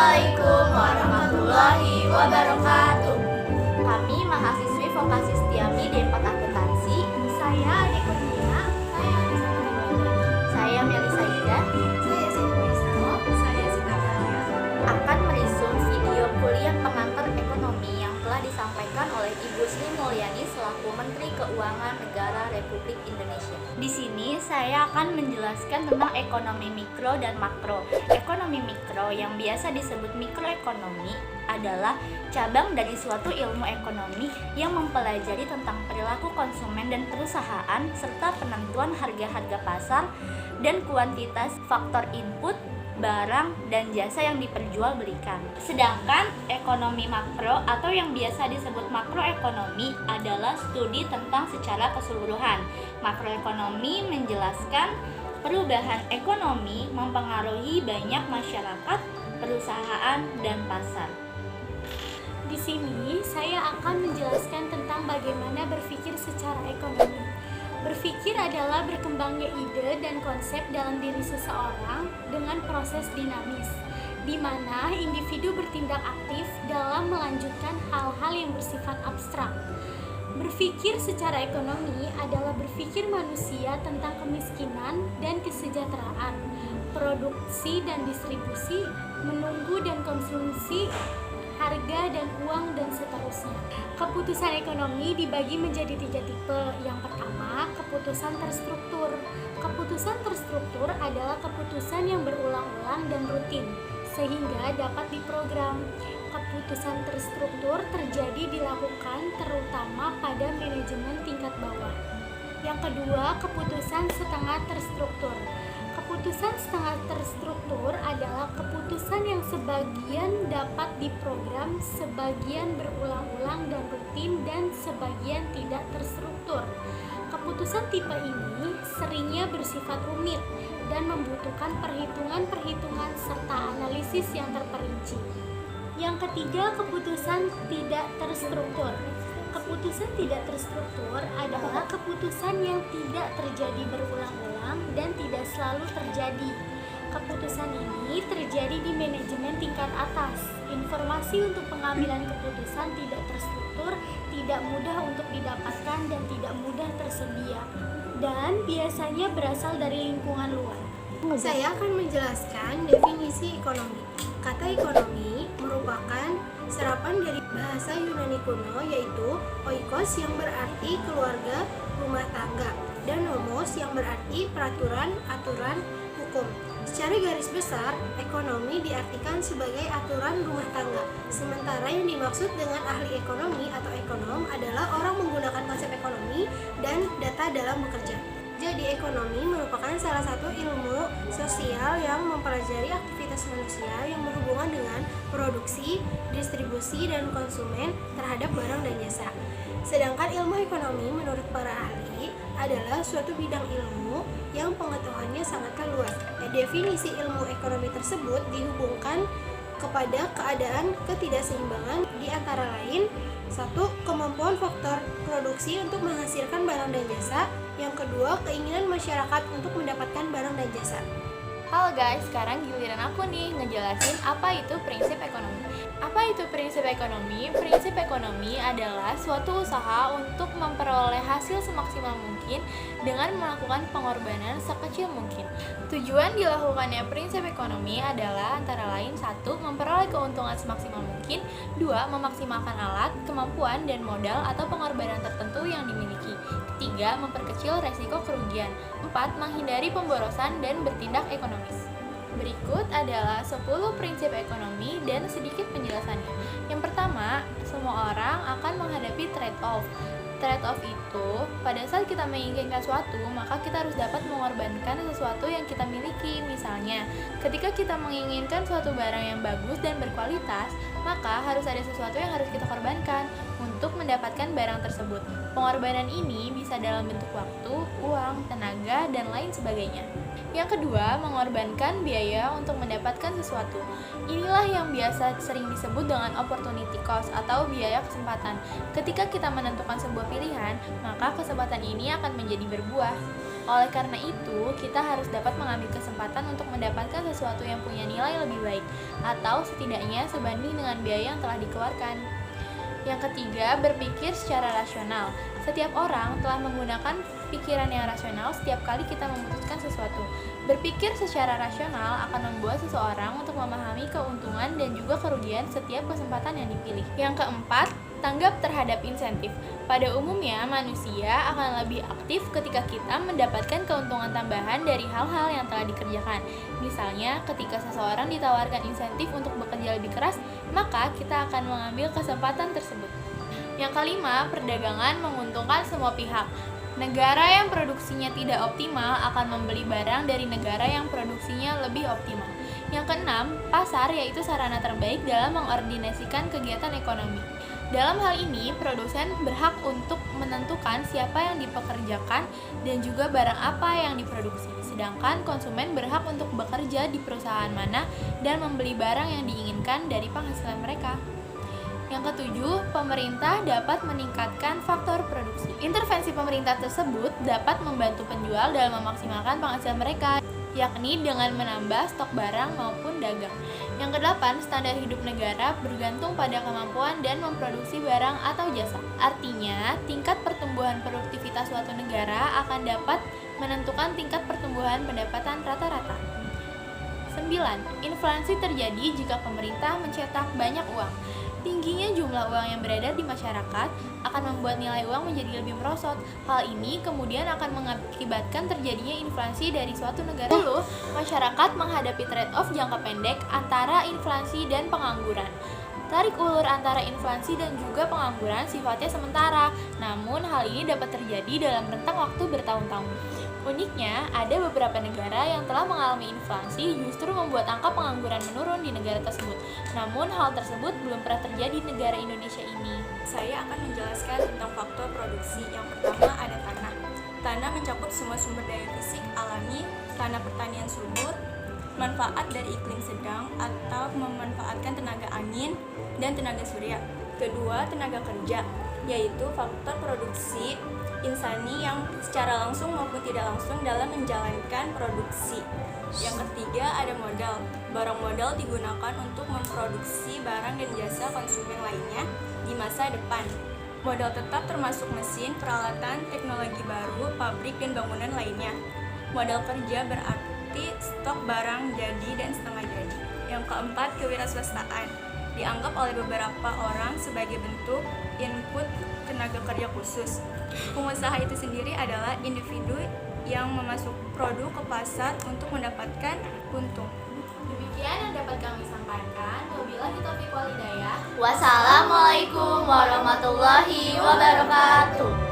Assalamualaikum warahmatullahi wabarakatuh. Kami mahasiswi vokasi Setiami D4 Akuntansi. Saya Ade Kurnia. Saya Melisa Ida. Saya Siti Wisnu. Saya Sita Maria. Akan merisum video kuliah pengantar ekonomi yang telah disampaikan oleh Ibu Sri Mulyani selaku Menteri Keuangan Negara Republik Indonesia. Di sini saya akan menjelaskan tentang ekonomi mikro dan makro. Ekonomi mikro yang biasa disebut mikroekonomi adalah cabang dari suatu ilmu ekonomi yang mempelajari tentang perilaku konsumen dan perusahaan serta penentuan harga-harga pasar dan kuantitas faktor input barang dan jasa yang diperjualbelikan. Sedangkan ekonomi makro atau yang biasa disebut makroekonomi adalah studi tentang secara keseluruhan. Makroekonomi menjelaskan perubahan ekonomi mempengaruhi banyak masyarakat, perusahaan, dan pasar. Di sini saya akan menjelaskan tentang bagaimana berpikir secara ekonomi. Berpikir adalah berkembangnya ide dan konsep dalam diri seseorang dengan proses dinamis, di mana individu bertindak aktif dalam melanjutkan hal-hal yang bersifat abstrak. Berpikir secara ekonomi adalah berpikir manusia tentang kemiskinan dan kesejahteraan, produksi dan distribusi, menunggu dan konsumsi, harga dan uang, dan seterusnya. Keputusan ekonomi dibagi menjadi 3 tipe. Yang pertama, keputusan terstruktur. Keputusan terstruktur adalah keputusan yang berulang-ulang dan rutin, sehingga dapat diprogram. Keputusan terstruktur terjadi dilakukan terutama pada manajemen tingkat bawah. Yang kedua, keputusan setengah terstruktur. Keputusan setengah terstruktur adalah keputusan yang sebagian dapat diprogram, sebagian berulang-ulang dan rutin, dan sebagian tidak terstruktur. Keputusan tipe ini seringnya bersifat rumit dan membutuhkan perhitungan-perhitungan serta analisis yang terperinci. Yang ketiga, keputusan tidak terstruktur. Keputusan tidak terstruktur adalah keputusan yang tidak terjadi berulang-ulang dan tidak selalu terjadi. Keputusan ini terjadi di manajemen tingkat atas. Informasi untuk pengambilan keputusan tidak terstruktur tidak mudah untuk didapatkan dan tidak mudah tersedia, dan biasanya berasal dari lingkungan luar. Saya akan menjelaskan definisi ekonomi. Kata ekonomi merupakan serapan dari bahasa Yunani kuno, yaitu oikos yang berarti keluarga, rumah tangga, dan nomos yang berarti peraturan, aturan, hukum. Secara garis besar, ekonomi diartikan sebagai aturan rumah tangga. Sementara yang dimaksud dengan ahli ekonomi atau ekonom adalah orang menggunakan konsep ekonomi dan data dalam bekerja. Jadi ekonomi merupakan salah satu ilmu sosial yang mempelajari aktivitas manusia yang berhubungan dengan produksi, distribusi, dan konsumen terhadap barang dan jasa. Sedangkan ilmu ekonomi menurut para ahli adalah suatu bidang ilmu yang pengetahuannya sangatlah luas. Definisi ilmu ekonomi tersebut dihubungkan kepada keadaan ketidakseimbangan di antara lain: 1. Kemampuan faktor produksi untuk menghasilkan barang dan jasa. Yang kedua, keinginan masyarakat untuk mendapatkan barang dan jasa. Halo guys, sekarang giliran aku nih ngejelasin apa itu prinsip ekonomi. Apa itu prinsip ekonomi? Prinsip ekonomi adalah suatu usaha untuk memperoleh hasil semaksimal mungkin dengan melakukan pengorbanan sekecil mungkin. Tujuan dilakukannya prinsip ekonomi adalah antara lain: 1. Memperoleh keuntungan semaksimal mungkin. 2. Memaksimalkan alat, kemampuan, dan modal atau pengorbanan tertentu yang dimiliki. 3. Memperkecil resiko kerugian. 4. Menghindari pemborosan dan bertindak ekonomis. Berikut adalah 10 prinsip ekonomi dan sedikit penjelasannya. Yang pertama, semua orang akan menghadapi trade-off. Trade-off itu, pada saat kita menginginkan sesuatu, maka kita harus dapat mengorbankan sesuatu yang kita miliki. Misalnya, ketika kita menginginkan suatu barang yang bagus dan berkualitas, maka harus ada sesuatu yang harus kita korbankan untuk mendapatkan barang tersebut. Pengorbanan ini bisa dalam bentuk waktu, uang, tenaga, dan lain sebagainya. Yang kedua, mengorbankan biaya untuk mendapatkan sesuatu. Inilah yang biasa sering disebut dengan opportunity cost atau biaya kesempatan. Ketika kita menentukan sebuah pilihan, maka kesempatan ini akan menjadi berbuah. Oleh karena itu, kita harus dapat mengambil kesempatan untuk mendapatkan sesuatu yang punya nilai lebih baik, atau setidaknya sebanding dengan biaya yang telah dikeluarkan. Yang ketiga, berpikir secara rasional. Setiap orang telah menggunakan pikiran yang rasional setiap kali kita memutuskan sesuatu. Berpikir secara rasional akan membuat seseorang untuk memahami keuntungan dan juga kerugian setiap kesempatan yang dipilih. Yang keempat, tanggap terhadap insentif. Pada umumnya, manusia akan lebih aktif ketika kita mendapatkan keuntungan tambahan dari hal-hal yang telah dikerjakan. Misalnya, ketika seseorang ditawarkan insentif untuk bekerja lebih keras, maka kita akan mengambil kesempatan tersebut. Yang kelima, perdagangan menguntungkan semua pihak. Negara yang produksinya tidak optimal akan membeli barang dari negara yang produksinya lebih optimal. Yang keenam, pasar yaitu sarana terbaik dalam mengordinasikan kegiatan ekonomi. Dalam hal ini, produsen berhak untuk menentukan siapa yang dipekerjakan dan juga barang apa yang diproduksi. Sedangkan konsumen berhak untuk bekerja di perusahaan mana dan membeli barang yang diinginkan dari penghasilan mereka. Yang ketujuh, pemerintah dapat meningkatkan faktor produksi. Intervensi pemerintah tersebut dapat membantu penjual dalam memaksimalkan penghasilan mereka, yakni dengan menambah stok barang maupun dagang. Yang kedelapan, standar hidup negara bergantung pada kemampuan dan memproduksi barang atau jasa. Artinya, tingkat pertumbuhan produktivitas suatu negara akan dapat menentukan tingkat pertumbuhan pendapatan rata-rata. 9. Inflasi terjadi jika pemerintah mencetak banyak uang. Tingginya jumlah uang yang beredar di masyarakat akan membuat nilai uang menjadi lebih merosot. Hal ini kemudian akan mengakibatkan terjadinya inflasi dari suatu negara. Lalu, masyarakat menghadapi trade-off jangka pendek antara inflasi dan pengangguran. Tarik ulur antara inflasi dan juga pengangguran sifatnya sementara, namun hal ini dapat terjadi dalam rentang waktu bertahun-tahun. Uniknya, ada beberapa negara yang telah mengalami inflasi justru membuat angka pengangguran menurun di negara tersebut. Namun, hal tersebut belum pernah terjadi di negara Indonesia ini. Saya akan menjelaskan tentang faktor produksi. Yang pertama ada tanah. Tanah mencakup semua sumber daya fisik alami, tanah pertanian subur, manfaat dari iklim sedang atau memanfaatkan tenaga angin dan tenaga surya. Kedua, tenaga kerja, yaitu faktor produksi insani yang secara langsung maupun tidak langsung dalam menjalankan produksi. Yang ketiga ada modal. Barang modal digunakan untuk memproduksi barang dan jasa konsumen lainnya di masa depan. Modal tetap termasuk mesin, peralatan, teknologi baru, pabrik, dan bangunan lainnya. Modal kerja berarti stok barang jadi dan setengah jadi. Yang keempat, kewirausahaan. Dianggap oleh beberapa orang sebagai bentuk input tenaga kerja khusus. Pengusaha itu sendiri adalah individu yang memasuk produk ke pasar untuk mendapatkan untung. Demikian yang dapat kami sampaikan. Wabillahi taufiq wal hidayah. Wassalamualaikum warahmatullahi wabarakatuh.